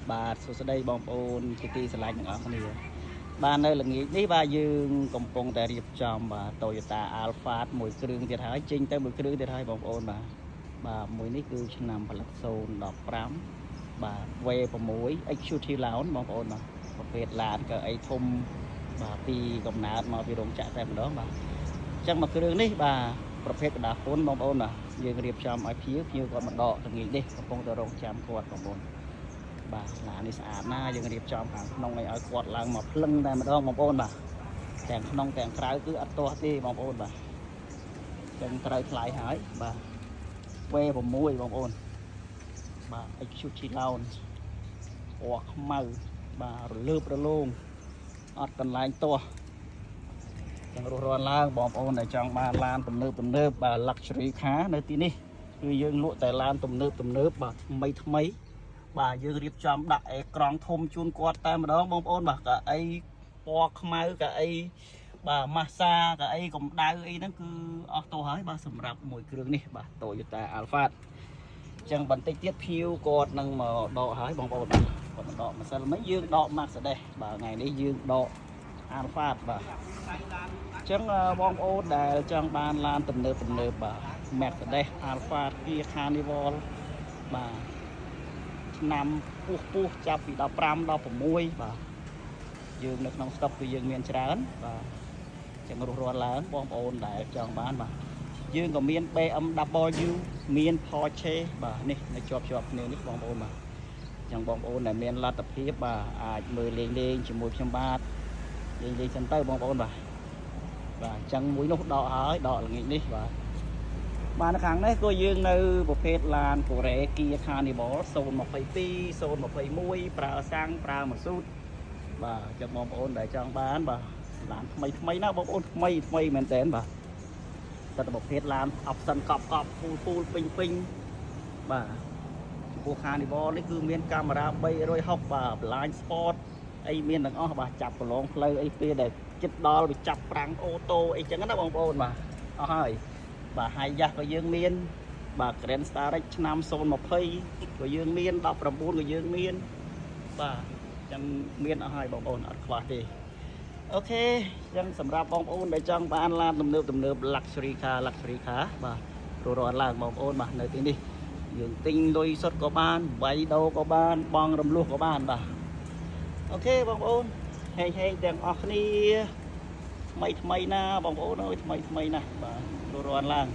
បាទសួស្តីបងប្អូនជាទីស្រឡាញ់ទាំងអស់គ្នាបាទនៅល្ងាចនេះបាទយើងកំពុងតែរៀបចំបាទ Toyota Alphard មួយគ្រឿងទៀតហើយចេញទៅមួយគ្រឿងទៀតហើយបងប្អូនបាទមួយនេះគឺឆ្នាំផលិត015បាទ V6 Executive Lounge បងប្អូនបាទប្រភេទឡានកៅអីធំបាទពីកំណើតមកពីរោងចក្រតែម្ដងបាទអញ្ចឹងមួយគ្រឿងនេះបាទប្រភេទកណ្ដាស់ពុនបងប្អូនបាទយើងរៀបចំឲ្យភ្ញៀវគាត់មកដកល្ងាចនេះកំពុងតែរងចាំគាត់បងប្អូនបាទឡាននេះស្អាតណាស់យើងរៀបចំខាងក្នុងនេះឲ្យគាត់ឡើងមកភ្លឹងតែម្ដងបងប្អូនបាទទាំងក្នុងទាំងក្រៅគឺអត់ទាស់ទេបងប្អូនបាទចឹងត្រូវថ្លៃហើយបាទ V6 បងប្អូនបាទ Executive Lounge ពណ៌ខ្មៅបាទរលើបរលោងអត់កន្លែងទាស់ចឹងរស់រានឡើងបងប្អូនដែលចង់បានឡានទំនើបបាទ Luxury Car នៅទីនេះគឺយើងលក់តែឡានទំនើបបាទថ្មីបាទយើងរៀបចំដាក់អេក្រង់ធំជូនគាត់តែម្ដងបងប្អូនបាទកៅអីពណ៌ខ្មៅកៅអីបាទម៉ាស្សាកៅអីកម្ដៅអីហ្នឹងគឺអស់ទោះហើយបាទសម្រាប់មួយគ្រឿងនេះបាទ Toyota Alphard ចឹងបន្តិចទៀតភៀវគាត់នឹងមកដកហើយបងប្អូនបាទគាត់មកដកម្សិលមិញយើងដក Mercedes បាទថ្ងៃនេះយើងដក Alphard បាទចឹងបងប្អូនដែលចង់បានឡានទំនើបបាទ Mercedes Alphard Kia Carnival បាទឆ្នាំពុះចាប់ពី15ដល់6បាទយើងនៅក្នុងស្តុកគឺយើងមានច្រើនបាទចឹងរស់រានឡើងបងប្អូនដែលចង់បានបាទយើងក៏មាន BMW មាន Porsche បាទនេះនៅជាប់គ្នានេះបងប្អូនបាទចឹងបងប្អូនដែលមានលទ្ធភាពបាទអាចមើលលេងជាមួយខ្ញុំបាទលេងសិនទៅបងប្អូនបាទអញ្ចឹងមួយនោះដកហើយដកល្ងាចនេះបាទនៅខាងនេះក៏យើងនៅប្រភេទឡានកូរ៉េ Kia Carnival 022 021ប្រើសាំងប្រើម៉ាស៊ូតបាទចឹងបងប្អូនដែលចង់បានបាទឡានថ្មីណាបងប្អូនថ្មីមែនតើបាទតែប្រភេទឡាន option កប់ពូលពេញបាទចំពោះ Carnival នេះគឺមានកាមេរ៉ា360បាទ blind spot អីមានទាំងអស់បាទចាប់ប្រឡងផ្លូវអីពេលដែលចិត្តដល់វាចាប់ប្រាំងអូតូអីចឹងណាបងប្អូនបាទអស់ហើយបាទហើយយ៉ាស់ក៏យើងមានបាទ Grand Starrex ឆ្នាំ020ក៏យើងមាន19ក៏យើងមានបាទចឹងមានអស់ហើយបងប្អូនអត់ខ្វះទេអូខេចឹងសម្រាប់បងប្អូនដែលចង់បានឡានទំនើប Luxury Car បាទរស់រានឡើងបងប្អូនបាទនៅទីនេះយើងទិញលុយសុទ្ធក៏បានវាយដូរក៏បានបងរំលោះក៏បានបាទអូខេបងប្អូនហេងទាំងអស់គ្នាថ្មីណាបងប្អូនអើយថ្មីណាបាទរស់រានឡើង